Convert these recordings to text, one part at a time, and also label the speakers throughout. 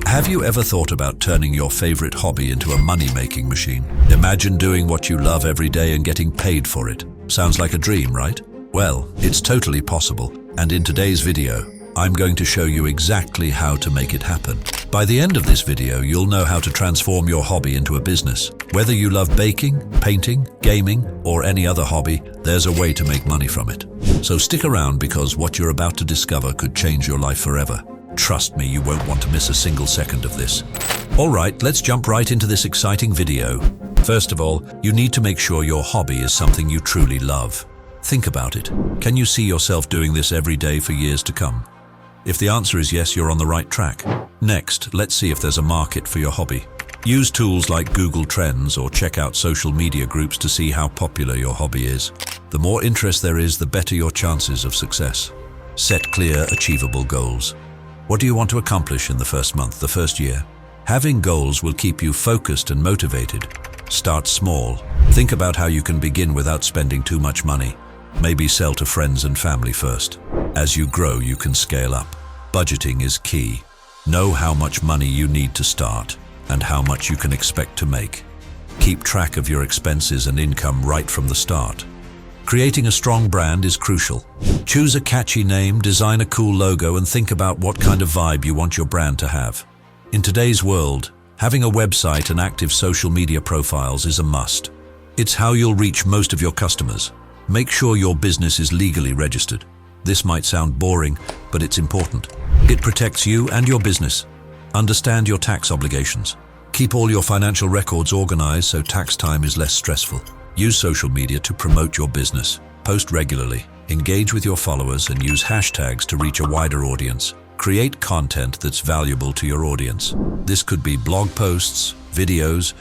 Speaker 1: Have you ever thought about turning your favorite hobby into a money-making machine? Imagine doing what you love every day and getting paid for it. Sounds like a dream, right? Well, it's totally possible, and in today's video, I'm going to show you exactly how to make it happen. By the end of this video, you'll know how to transform your hobby into a business. Whether you love baking, painting, gaming, or any other hobby, there's a way to make money from it. So stick around because what you're about to discover could change your life forever. Trust me, you won't want to miss a single second of this. Alright, let's jump right into this exciting video. First of all, you need to make sure your hobby is something you truly love. Think about it. Can you see yourself doing this every day for years to come? If the answer is yes, you're on the right track. Next, let's see if there's a market for your hobby. Use tools like Google Trends or check out social media groups to see how popular your hobby is. The more interest there is, the better your chances of success. Set clear, achievable goals. What do you want to accomplish in the first month, the first year? Having goals will keep you focused and motivated. Start small. Think about how you can begin without spending too much money. Maybe sell to friends and family first. As you grow, you can scale up. Budgeting is key. Know how much money you need to start and how much you can expect to make. Keep track of your expenses and income right from the start. Creating a strong brand is crucial. Choose a catchy name, design a cool logo, and think about what kind of vibe you want your brand to have. In today's world, having a website and active social media profiles is a must. It's how you'll reach most of your customers. Make sure your business is legally registered. This might sound boring, but it's important. It protects you and your business. Understand your tax obligations. Keep all your financial records organized so tax time is less stressful. Use social media to promote your business. Post regularly, engage with your followers, and use hashtags to reach a wider audience. Create content that's valuable to your audience. This could be blog posts, videos,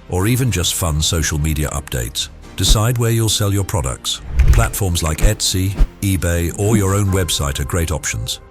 Speaker 1: or even just fun social media updates. Decide where you'll sell your products. Platforms like Etsy, eBay, or your own website are great options.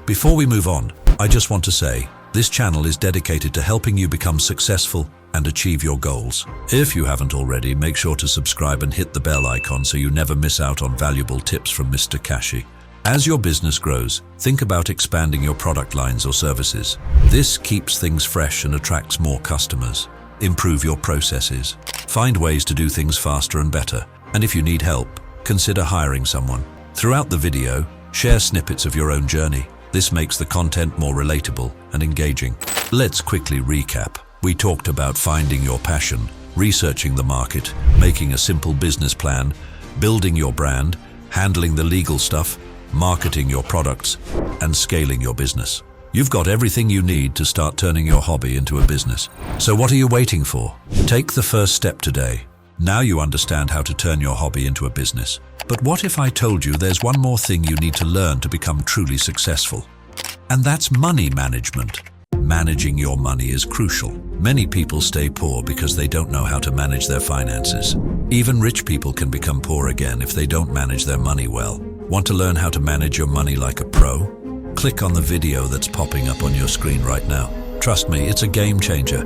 Speaker 1: Before we move on, I just want to say, this channel is dedicated to helping you become successful and achieve your goals. If you haven't already, make sure to subscribe and hit the bell icon so you never miss out on valuable tips from Mr. Cashy. As your business grows, think about expanding your product lines or services. This keeps things fresh and attracts more customers. Improve your processes. Find ways to do things faster and better. And if you need help, consider hiring someone. Throughout the video, share snippets of your own journey. This makes the content more relatable and engaging. Let's quickly recap. We talked about finding your passion, researching the market, making a simple business plan, building your brand, handling the legal stuff, marketing your products, and scaling your business. You've got everything you need to start turning your hobby into a business. So what are you waiting for? Take the first step today. Now you understand how to turn your hobby into a business. But what if I told you there's one more thing you need to learn to become truly successful? And that's money management. Managing your money is crucial. Many people stay poor because they don't know how to manage their finances. Even rich people can become poor again if they don't manage their money well. Want to learn how to manage your money like a pro? Click on the video that's popping up on your screen right now. Trust me, it's a game changer.